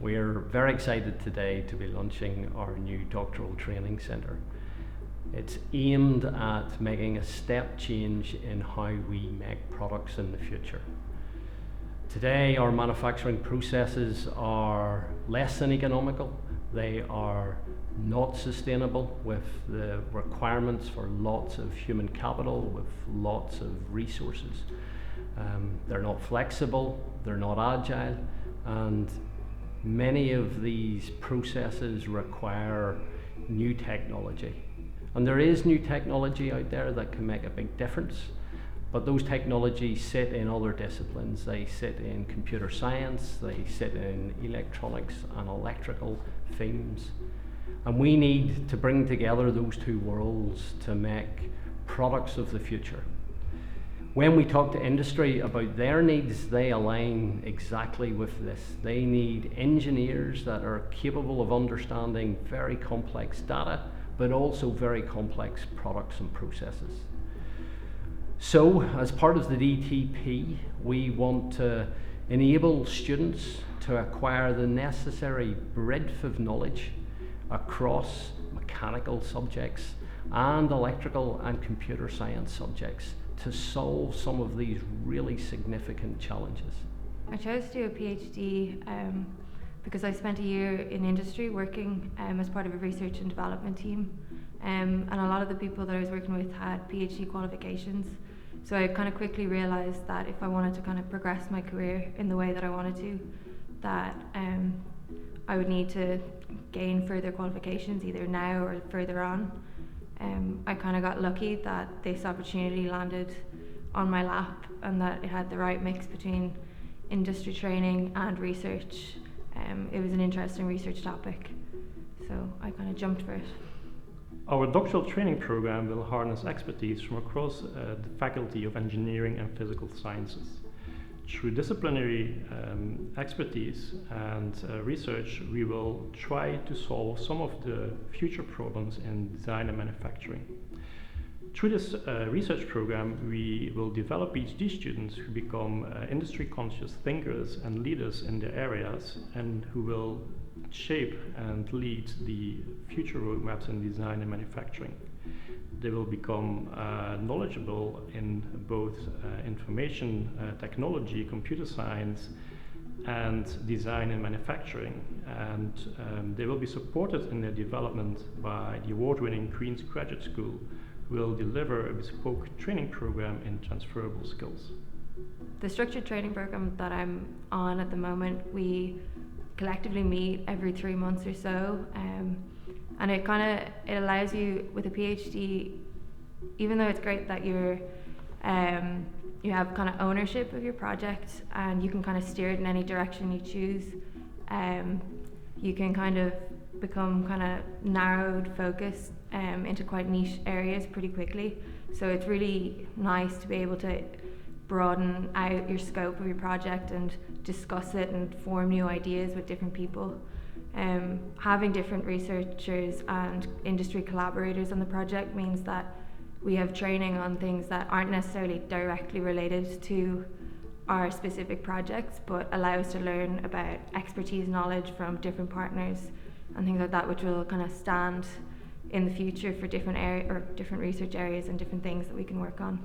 We're very excited today to be launching our new Doctoral Training Centre. It's aimed at making a step change in how we make products in the future. Today, our manufacturing processes are less than economical. They are not sustainable with the requirements for lots of human capital, with lots of resources. They're not flexible, they're not agile, and many of these processes require new technology. And there is new technology out there that can make a big difference, but those technologies sit in other disciplines. They sit in computer science, they sit in electronics and electrical themes. And we need to bring together those two worlds to make products of the future. When we talk to industry about their needs, they align exactly with this. They need engineers that are capable of understanding very complex data, but also very complex products and processes. So, as part of the DTP, we want to enable students to acquire the necessary breadth of knowledge across mechanical subjects and electrical and computer science subjects to solve some of these really significant challenges. I chose to do a PhD because I spent a year in industry working as part of a research and development team, and a lot of the people that I was working with had PhD qualifications. So I kind of quickly realised that if I wanted to kind of progress my career in the way that I wanted to, that I would need to gain further qualifications either now or further on. I kind of got lucky that this opportunity landed on my lap and that it had the right mix between industry training and research. It was an interesting research topic, so I kind of jumped for it. Our doctoral training program will harness expertise from across the Faculty of Engineering and Physical Sciences. Through disciplinary expertise and research, we will try to solve some of the future problems in design and manufacturing. Through this research program, we will develop PhD students who become industry-conscious thinkers and leaders in their areas, and who will shape and lead the future roadmaps in design and manufacturing. They will become knowledgeable in both information technology, computer science, and design and manufacturing. And they will be supported in their development by the award-winning Queen's Graduate School, who will deliver a bespoke training program in transferable skills. The structured training program that I'm on at the moment, we collectively meet every 3 months or so. And it allows you with a PhD, even though it's great that you have kind of ownership of your project and you can kind of steer it in any direction you choose, you can kind of become kind of narrowed focused into quite niche areas pretty quickly. So it's really nice to be able to broaden out your scope of your project and discuss it and form new ideas with different people. Having different researchers and industry collaborators on the project means that we have training on things that aren't necessarily directly related to our specific projects, but allow us to learn about expertise knowledge from different partners and things like that, which will kind of stand in the future for different research areas and different things that we can work on.